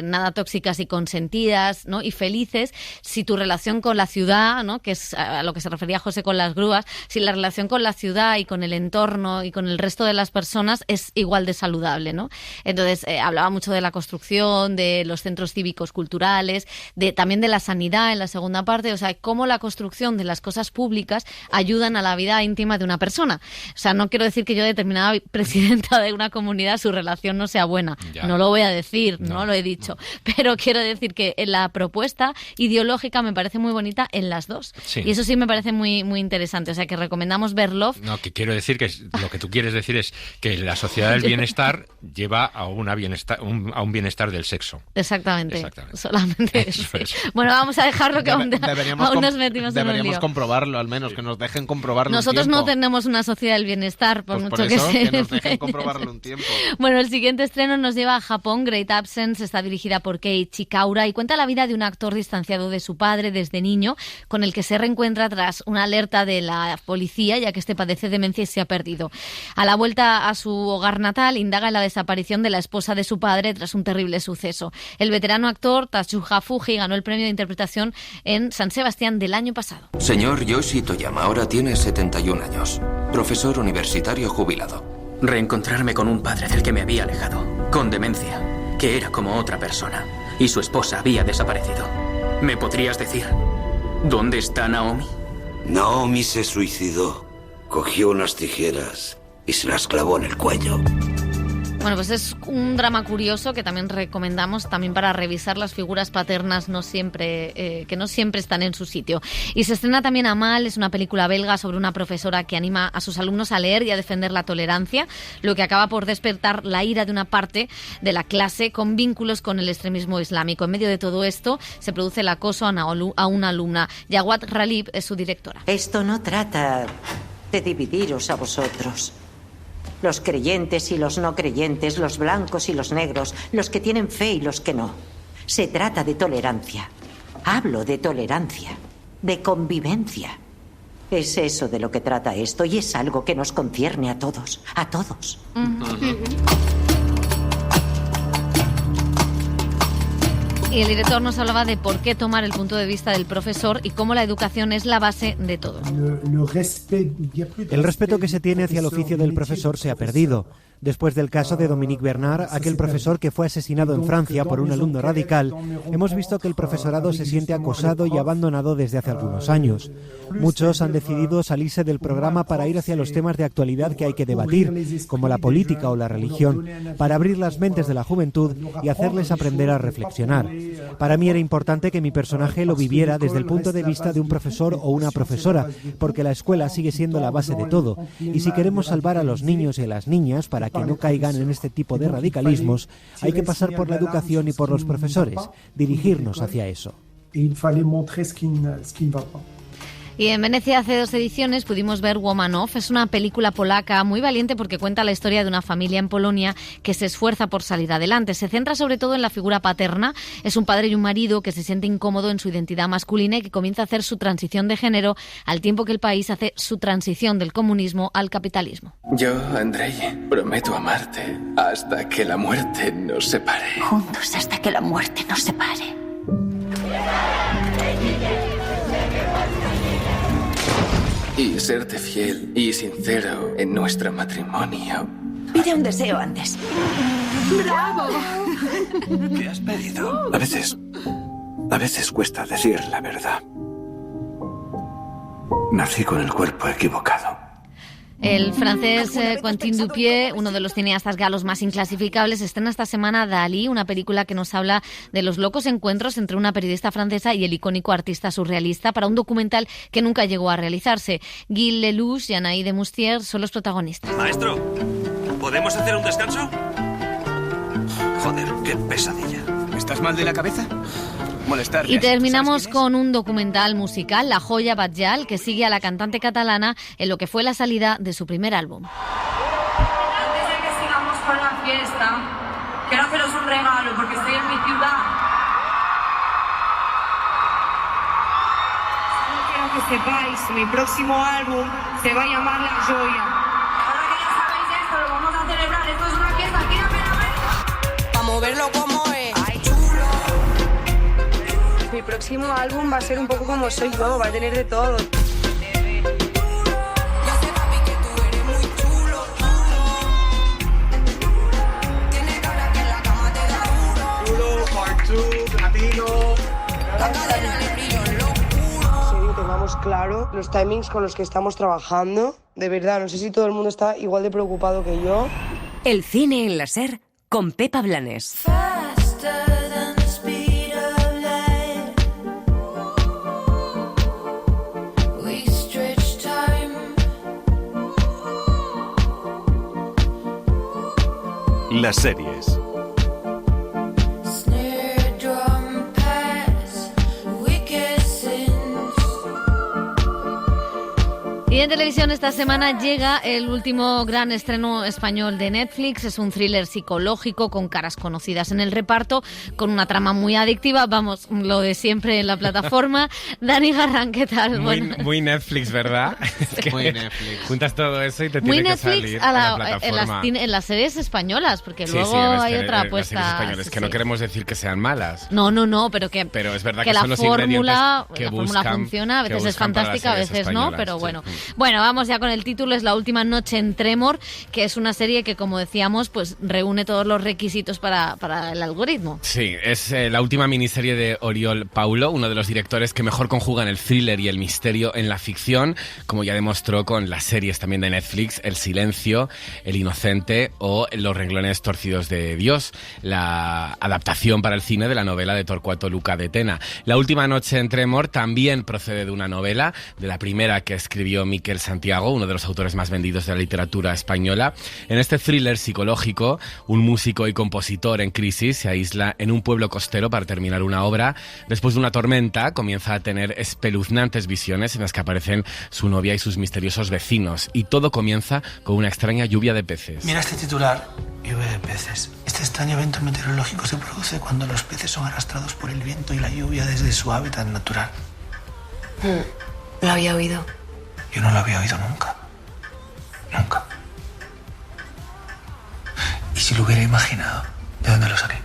nada tóxicas y consentidas, ¿no? Y felices, si tu relación con la ciudad, ¿no? Que es a lo que se refería José con las grúas, si la relación con la ciudad y con el entorno y con el resto de las personas es igual de saludable, ¿no? ¿no? Entonces, hablaba mucho de la construcción, de los centros cívicos culturales, también de la sanidad en la segunda parte, o sea, cómo la construcción de las cosas públicas ayudan a la vida íntima de una persona. O sea, no quiero decir que yo, determinada presidenta de una comunidad, su relación no sea buena. Ya. No lo voy a decir, no lo he dicho. Pero quiero decir que la propuesta ideológica me parece muy bonita en las dos. Sí. Y eso sí me parece muy, muy interesante. O sea, que recomendamos ver Love. No, que quiero decir que lo que tú quieres decir es que la sociedad del bienestar lleva a un bienestar del sexo. Exactamente. Solamente eso. Es. Bueno, vamos a dejarlo que aún nos metimos en un lío. Deberíamos comprobarlo, al menos, que nos dejen comprobarlo. Nosotros no tenemos una sociedad del bienestar, por mucho que sea. Que nos dejen comprobarlo un tiempo. Bueno, el siguiente estreno nos lleva a Japón. Great Absence está dirigida por Keiichi Kaura y cuenta la vida de un actor distanciado de su padre desde niño, con el que se reencuentra tras una alerta de la policía, ya que este padece demencia y se ha perdido. A la vuelta a su hogar natal, indaga en la desaparición de la esposa de su padre tras un terrible suceso. El veterano actor Tatsuya Fuji ganó el premio de interpretación en San Sebastián del año pasado. Señor Yoshi Toyama ahora tiene 71 años. Profesor universitario jubilado. Reencontrarme con un padre del que me había alejado, con demencia, que era como otra persona, y su esposa había desaparecido. ¿Me podrías decir dónde está Naomi? Naomi se suicidó. Cogió unas tijeras y se las clavó en el cuello. Bueno, pues es un drama curioso que también recomendamos también para revisar las figuras paternas que no siempre están en su sitio. Y se estrena también Amal, es una película belga sobre una profesora que anima a sus alumnos a leer y a defender la tolerancia, lo que acaba por despertar la ira de una parte de la clase con vínculos con el extremismo islámico. En medio de todo esto se produce el acoso a una alumna. Jawad Ralib es su directora. Esto no trata de dividiros a vosotros. Los creyentes y los no creyentes, los blancos y los negros, los que tienen fe y los que no. Se trata de tolerancia. Hablo de tolerancia, de convivencia. Es eso de lo que trata esto y es algo que nos concierne a todos, a todos. Y el director nos hablaba de por qué tomar el punto de vista del profesor y cómo la educación es la base de todo. El respeto que se tiene hacia el oficio del profesor se ha perdido. Después del caso de Dominique Bernard, aquel profesor que fue asesinado en Francia por un alumno radical, hemos visto que el profesorado se siente acosado y abandonado desde hace algunos años. Muchos han decidido salirse del programa para ir hacia los temas de actualidad que hay que debatir, como la política o la religión, para abrir las mentes de la juventud y hacerles aprender a reflexionar. Para mí era importante que mi personaje lo viviera desde el punto de vista de un profesor o una profesora, porque la escuela sigue siendo la base de todo, y si queremos salvar a los niños y a las niñas para que no caigan en este tipo de radicalismos, hay que pasar por la educación y por los profesores, dirigirnos hacia eso. Y en Venecia hace 2 ediciones pudimos ver Woman Off. Es una película polaca muy valiente porque cuenta la historia de una familia en Polonia que se esfuerza por salir adelante. Se centra sobre todo en la figura paterna. Es un padre y un marido que se siente incómodo en su identidad masculina y que comienza a hacer su transición de género al tiempo que el país hace su transición del comunismo al capitalismo. Yo, Andrei, prometo amarte hasta que la muerte nos separe. Juntos hasta que la muerte nos separe. Y serte fiel y sincero en nuestro matrimonio. Pide un deseo antes. ¡Bravo! ¿Qué has pedido? A veces cuesta decir la verdad. Nací con el cuerpo equivocado. El francés Quentin Dupieux, uno de los cineastas galos más inclasificables, estrena esta semana Dalí, una película que nos habla de los locos encuentros entre una periodista francesa y el icónico artista surrealista para un documental que nunca llegó a realizarse. Gilles Lelouch y Anaïs de Moustier son los protagonistas. Maestro, ¿podemos hacer un descanso? Joder, qué pesadilla. ¿Estás mal de la cabeza? Y terminamos con un documental musical, La Joya Batllal, que sigue a la cantante catalana en lo que fue la salida de su primer álbum. Antes de que sigamos con la fiesta, quiero haceros un regalo porque estoy en mi ciudad. Solo quiero que sepáis, mi próximo álbum se va a llamar La Joya. Ahora que ya sabéis esto, lo vamos a celebrar. Esto es una fiesta, quírame la mesa. Para moverlo como es. Mi próximo álbum va a ser un poco como soy yo, va a tener de todo. Tengamos claro los timings con los que estamos trabajando. De verdad, no sé si todo el mundo está igual de preocupado que yo. El cine en la SER con Pepa Blanes. Las series. Y en televisión esta semana llega el último gran estreno español de Netflix. Es un thriller psicológico con caras conocidas en el reparto, con una trama muy adictiva. Vamos, lo de siempre en la plataforma. Dani Garrán, ¿qué tal? Muy Netflix, ¿verdad? Es que muy Netflix. Juntas todo eso y te muy tiene Netflix que salir a la plataforma. En las series españolas, porque Sí, luego hay otra apuesta. Las series españolas, que no queremos decir que sean malas. No, pero es verdad que son los fórmula buscan, funciona, a veces es fantástica, a veces no, pero bueno. Sí. Bueno, vamos ya con el título. Es La última noche en Tremor, que es una serie que, como decíamos, pues reúne todos los requisitos para el algoritmo. Sí, es la última miniserie de Oriol Paulo, uno de los directores que mejor conjugan el thriller y el misterio en la ficción, como ya demostró con las series también de Netflix, El silencio, El inocente o Los renglones torcidos de Dios, la adaptación para el cine de la novela de Torcuato Luca de Tena. La última noche en Tremor también procede de una novela, de la primera que escribió Miquel Santiago, uno de los autores más vendidos de la literatura española. En este thriller psicológico, un músico y compositor en crisis se aísla en un pueblo costero para terminar una obra. Después de una tormenta, comienza a tener espeluznantes visiones en las que aparecen su novia y sus misteriosos vecinos. Y todo comienza con una extraña lluvia de peces. Mira este titular, lluvia de peces. Este extraño evento meteorológico se produce cuando los peces son arrastrados por el viento y la lluvia desde su hábitat natural. Lo había oído. Yo no lo había oído nunca. Nunca. ¿Y si lo hubiera imaginado? ¿De dónde lo saqué?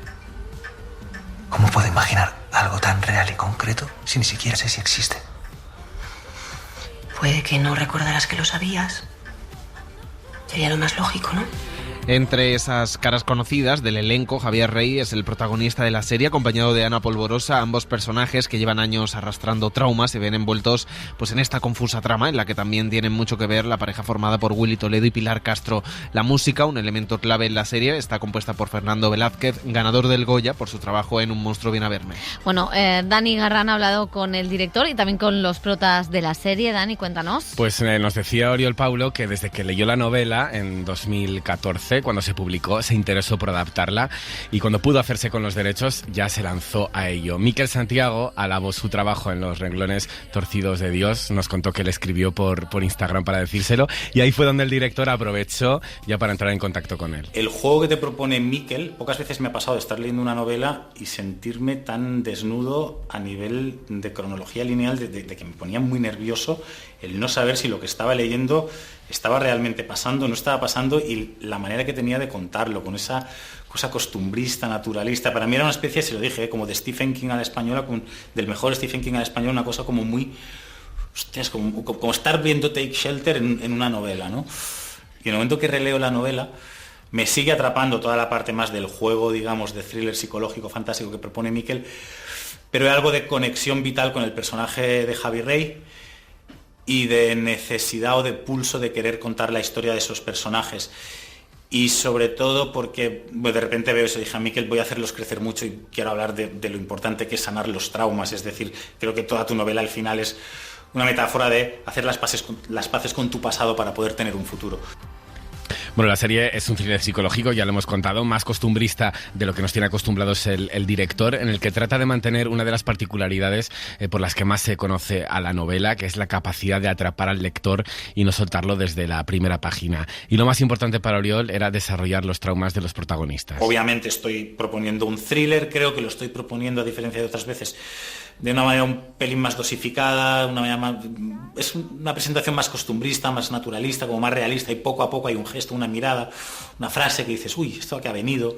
¿Cómo puedo imaginar algo tan real y concreto si ni siquiera sé si existe? Puede que no recordaras que lo sabías. Sería lo más lógico, ¿no? Entre esas caras conocidas del elenco, Javier Rey es el protagonista de la serie, acompañado de Ana Polvorosa. Ambos personajes que llevan años arrastrando traumas se ven envueltos pues en esta confusa trama, en la que también tienen mucho que ver la pareja formada por Willy Toledo y Pilar Castro. La música, un elemento clave en la serie, está compuesta por Fernando Velázquez, ganador del Goya por su trabajo en Un monstruo viene a verme. Bueno, Dani Garrán ha hablado con el director y también con los protas de la serie. Dani, cuéntanos. Pues nos decía Oriol Paulo que desde que leyó la novela en 2014, cuando se publicó, se interesó por adaptarla y cuando pudo hacerse con los derechos ya se lanzó a ello. Miquel Santiago alabó su trabajo en Los renglones torcidos de Dios, nos contó que le escribió por Instagram para decírselo y ahí fue donde el director aprovechó ya para entrar en contacto con él. El juego que te propone Miquel, pocas veces me ha pasado de estar leyendo una novela y sentirme tan desnudo a nivel de cronología lineal de que me ponía muy nervioso el no saber si lo que estaba leyendo estaba realmente pasando, no estaba pasando, y la manera que tenía de contarlo, con esa cosa costumbrista, naturalista. Para mí era una especie, se lo dije, como de Stephen King a la española, del mejor Stephen King a la española, una cosa como muy... Hostias, como estar viendo Take Shelter en una novela, ¿no? Y en el momento que releo la novela, me sigue atrapando toda la parte más del juego, digamos, de thriller psicológico, fantástico que propone Miquel, pero hay algo de conexión vital con el personaje de Javi Rey, y de necesidad o de pulso de querer contar la historia de esos personajes. Y sobre todo porque de repente veo eso, dije a Miquel, voy a hacerlos crecer mucho y quiero hablar de lo importante que es sanar los traumas. Es decir, creo que toda tu novela al final es una metáfora de hacer las paces con tu pasado para poder tener un futuro. Bueno, la serie es un thriller psicológico, ya lo hemos contado, más costumbrista de lo que nos tiene acostumbrados el director, en el que trata de mantener una de las particularidades por las que más se conoce a la novela, que es la capacidad de atrapar al lector y no soltarlo desde la primera página. Y lo más importante para Oriol era desarrollar los traumas de los protagonistas. Obviamente estoy proponiendo un thriller, creo que lo estoy proponiendo, a diferencia de otras veces, de una manera un pelín más dosificada, es una presentación más costumbrista, más naturalista, como más realista, y poco a poco hay un gesto, una mirada, una frase que dices, uy, esto a qué ha venido,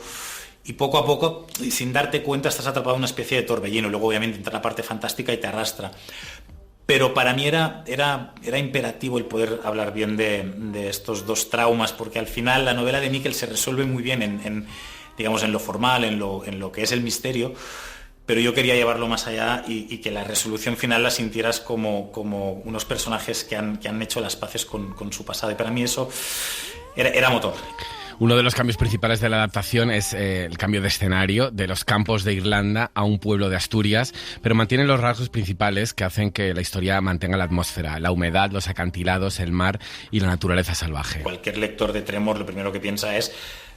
y poco a poco, y sin darte cuenta, estás atrapado en una especie de torbellino, y luego obviamente entra la parte fantástica y te arrastra. Pero para mí era imperativo el poder hablar bien de estos dos traumas, porque al final la novela de Miquel se resuelve muy bien en lo formal, en lo que es el misterio, pero yo quería llevarlo más allá y que la resolución final la sintieras como unos personajes que han hecho las paces con su pasado, y para mí eso era motor. Uno de los cambios principales de la adaptación es el cambio de escenario de los campos de Irlanda a un pueblo de Asturias, pero mantiene los rasgos principales que hacen que la historia mantenga la atmósfera, la humedad, los acantilados, el mar y la naturaleza salvaje. Cualquier lector de Tremor lo primero que piensa es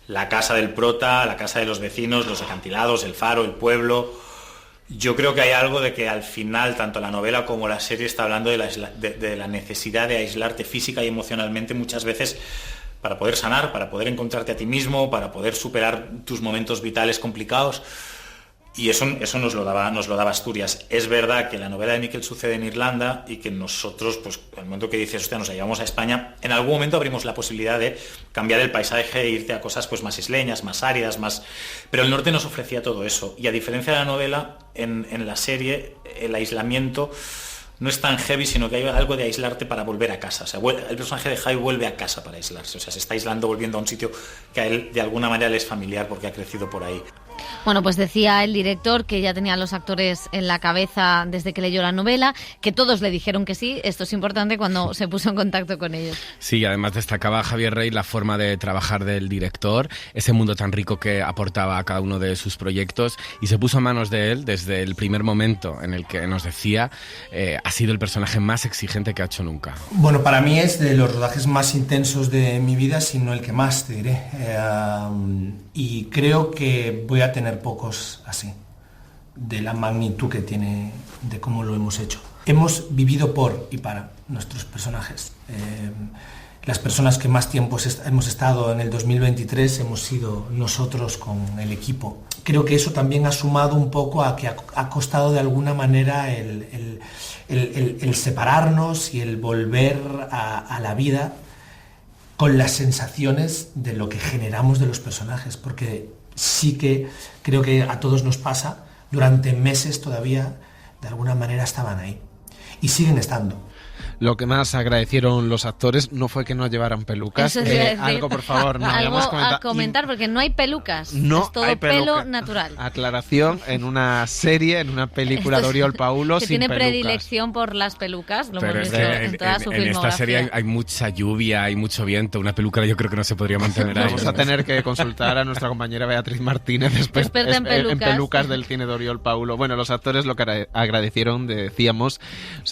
la casa del prota, la casa de los vecinos, los acantilados, el faro, el pueblo. Yo creo que hay algo de que al final, tanto la novela como la serie está hablando de la necesidad de aislarte física y emocionalmente muchas veces para poder sanar, para poder encontrarte a ti mismo, para poder superar tus momentos vitales complicados. Y eso nos lo daba Asturias. Es verdad que la novela de Miquel sucede en Irlanda y que nosotros, pues al momento que dices, hostia, nos llevamos a España, en algún momento abrimos la posibilidad de cambiar el paisaje e irte a cosas pues más isleñas, más áridas, más... Pero el norte nos ofrecía todo eso. Y a diferencia de la novela, en la serie, el aislamiento no es tan heavy, sino que hay algo de aislarte para volver a casa. O sea, el personaje de Jai vuelve a casa para aislarse. O sea, se está aislando, volviendo a un sitio que a él de alguna manera le es familiar porque ha crecido por ahí. Bueno, pues decía el director que ya tenía a los actores en la cabeza desde que leyó la novela, que todos le dijeron que sí. Esto es importante cuando se puso en contacto con ellos. Sí, además destacaba Javier Rey la forma de trabajar del director, ese mundo tan rico que aportaba a cada uno de sus proyectos, y se puso a manos de él desde el primer momento en el que nos decía ha sido el personaje más exigente que ha hecho nunca. Bueno, para mí es de los rodajes más intensos de mi vida, si no el que más, te diré. Y creo que voy a tener pocos así, de la magnitud que tiene, de cómo lo hemos hecho. Hemos vivido por y para nuestros personajes. Las personas que más tiempo hemos estado en el 2023 hemos sido nosotros con el equipo. Creo que eso también ha sumado un poco a que ha costado de alguna manera el separarnos y el volver a la vida con las sensaciones de lo que generamos de los personajes, porque sí que creo que a todos nos pasa, durante meses todavía de alguna manera estaban ahí y siguen estando. Lo que más agradecieron los actores no fue que no llevaran pelucas. Algo, por favor, no algo habíamos comentado. A comentar, porque no hay pelucas. No es todo hay pelo natural. Aclaración, en una serie, en una película de Oriol Paulo, que sin tiene pelucas. Predilección por las pelucas, lo Pero hemos visto en toda su filmografía. En esta serie hay mucha lluvia, hay mucho viento. Una peluca yo creo que no se podría mantener ahí. Vamos a tener que consultar a nuestra compañera Beatriz Martínez, experta en pelucas del cine de Oriol Paulo. Bueno, los actores lo que agradecieron, decíamos,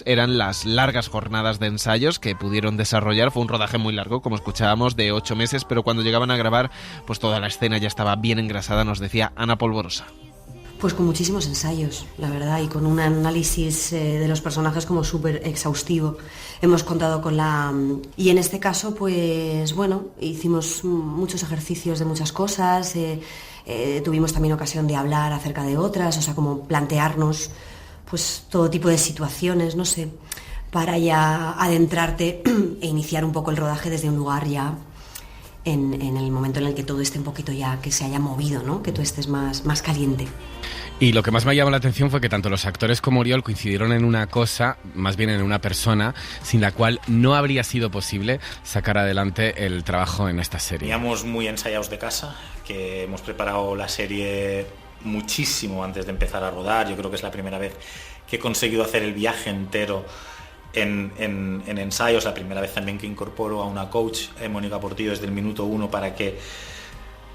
eran las largas jornadas de ensayos que pudieron desarrollar. Fue un rodaje muy largo, como escuchábamos, de 8 meses, pero cuando llegaban a grabar, pues toda la escena ya estaba bien engrasada, nos decía Ana Polvorosa. Pues con muchísimos ensayos, la verdad, y con un análisis de los personajes como súper exhaustivo. Hemos contado con la... Y en este caso, pues bueno, hicimos muchos ejercicios de muchas cosas, tuvimos también ocasión de hablar acerca de otras, o sea, como plantearnos pues todo tipo de situaciones, no sé, para ya adentrarte e iniciar un poco el rodaje desde un lugar ya en el momento en el que todo esté un poquito ya, que se haya movido, ¿no? Que tú estés más caliente. Y lo que más me llamó la atención fue que tanto los actores como Oriol coincidieron en una cosa, más bien en una persona, sin la cual no habría sido posible sacar adelante el trabajo en esta serie. Veníamos muy ensayados de casa, que hemos preparado la serie muchísimo antes de empezar a rodar. Yo creo que es la primera vez que he conseguido hacer el viaje entero en ensayos, la primera vez también que incorporo a una coach, Mónica Portillo, desde el minuto 1 para que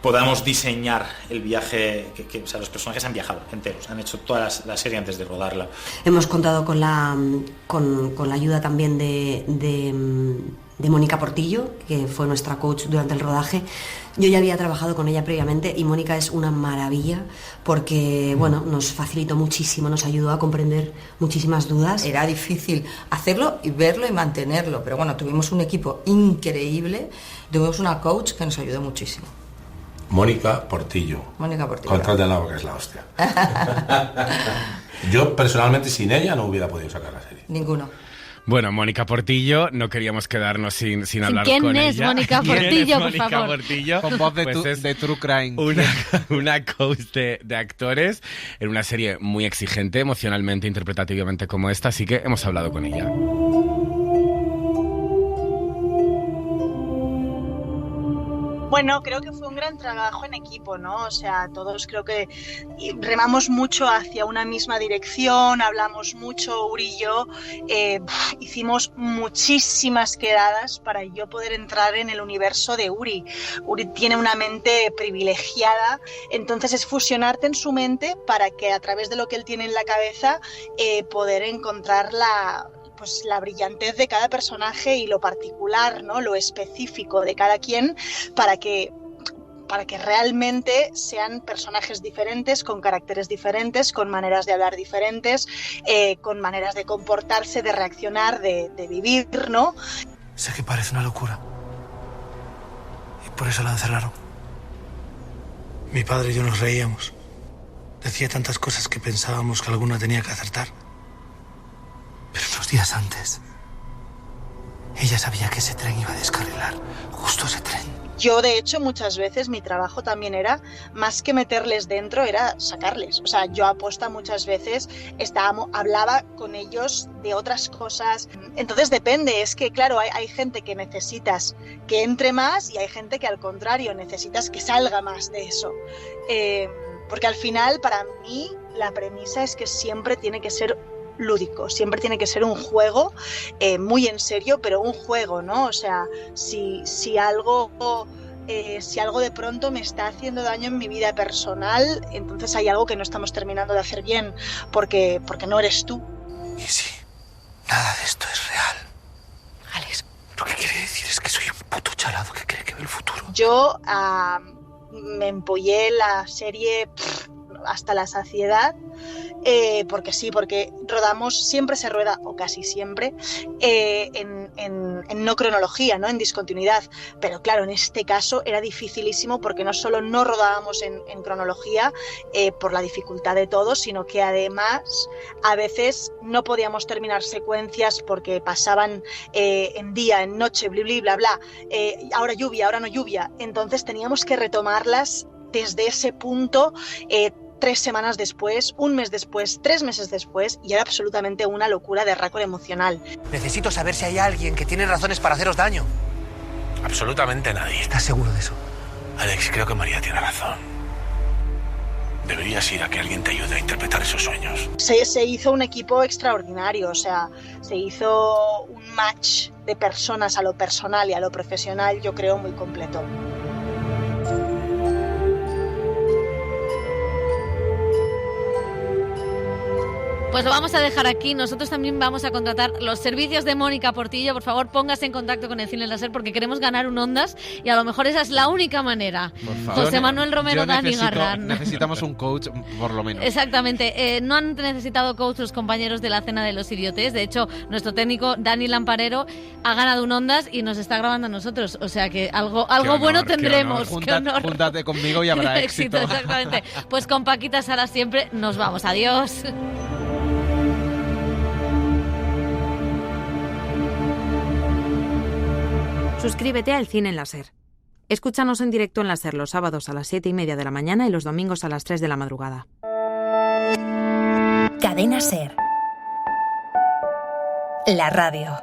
podamos diseñar el viaje, o sea, los personajes han viajado enteros, han hecho toda la serie antes de rodarla. Hemos contado con la ayuda también de Mónica Portillo, que fue nuestra coach durante el rodaje. Yo ya había trabajado con ella previamente y Mónica es una maravilla porque, bueno, nos facilitó muchísimo, nos ayudó a comprender muchísimas dudas. Era difícil hacerlo y verlo y mantenerlo, pero bueno, tuvimos un equipo increíble, tuvimos una coach que nos ayudó muchísimo. Mónica Portillo. Mónica Portillo. Control del agua, que es la hostia. Yo personalmente sin ella no hubiera podido sacar la serie. Ninguno. Bueno, Mónica Portillo, no queríamos quedarnos sin hablar con ella. ¿Quién es Mónica Portillo, por favor? Portillo? Con voz de True Crime. Una coach de actores en una serie muy exigente, emocionalmente, interpretativamente como esta, así que hemos hablado con ella. Bueno, creo que fue un gran trabajo en equipo, ¿no? O sea, todos creo que remamos mucho hacia una misma dirección, hablamos mucho, Uri y yo, hicimos muchísimas quedadas para yo poder entrar en el universo de Uri. Uri tiene una mente privilegiada, entonces es fusionarte en su mente para que a través de lo que él tiene en la cabeza poder encontrar la brillantez de cada personaje y lo particular, ¿no? Lo específico de cada quien para que realmente sean personajes diferentes, con caracteres diferentes, con maneras de hablar diferentes, con maneras de comportarse, de reaccionar, de vivir, ¿no? Sé que parece una locura. Y por eso la encerraron. Mi padre y yo nos reíamos. Decía tantas cosas que pensábamos que alguna tenía que acertar. Pero unos días antes, ella sabía que ese tren iba a descarrilar. Justo ese tren. Yo, de hecho, muchas veces mi trabajo también era, más que meterles dentro, era sacarles. O sea, yo aposta muchas veces, hablaba con ellos de otras cosas. Entonces depende, es que claro, hay gente que necesitas que entre más y hay gente que al contrario, necesitas que salga más de eso. Porque al final, para mí, la premisa es que siempre tiene que ser lúdico, siempre tiene que ser un juego, muy en serio, pero un juego, ¿no? O sea, si algo de pronto me está haciendo daño en mi vida personal, entonces hay algo que no estamos terminando de hacer bien, porque no eres tú. Y sí, nada de esto es real. Alex, lo que quiere decir es que soy un puto chalado que cree que ve el futuro. Yo me empollé la serie hasta la saciedad, porque siempre se rueda, o casi siempre, en no cronología, ¿no? En discontinuidad. Pero claro, en este caso era dificilísimo porque no solo no rodábamos en cronología por la dificultad de todo, sino que además a veces no podíamos terminar secuencias porque pasaban en día, en noche, bla, bla, ahora lluvia, ahora no lluvia. Entonces teníamos que retomarlas desde ese punto 3 semanas después, 1 mes después, 3 meses después, y era absolutamente una locura de récord emocional. Necesito saber si hay alguien que tiene razones para haceros daño. Absolutamente nadie. ¿Estás seguro de eso? Alex, creo que María tiene razón. Deberías ir a que alguien te ayude a interpretar esos sueños. Se hizo un equipo extraordinario, o sea, se hizo un match de personas a lo personal y a lo profesional, yo creo, muy completo. Pues lo vamos a dejar aquí. Nosotros también vamos a contratar los servicios de Mónica Portillo. Por favor, póngase en contacto con el Cine Láser porque queremos ganar un Ondas y a lo mejor esa es la única manera. José Manuel Romero, Dani Garrán. Necesitamos un coach, por lo menos. Exactamente. No han necesitado coach los compañeros de la Cena de los Idiotes. De hecho, nuestro técnico, Dani Lamparero, ha ganado un Ondas y nos está grabando a nosotros. O sea que algo bueno tendremos. Qué honor. Júntate conmigo y habrá éxito. Exactamente. Pues con Paquita Sara siempre nos vamos. Adiós. Suscríbete al Cine en Láser. Escúchanos en directo en Láser los sábados a las 7:30 de la mañana y los domingos a las 3 de la madrugada. Cadena Ser. La radio.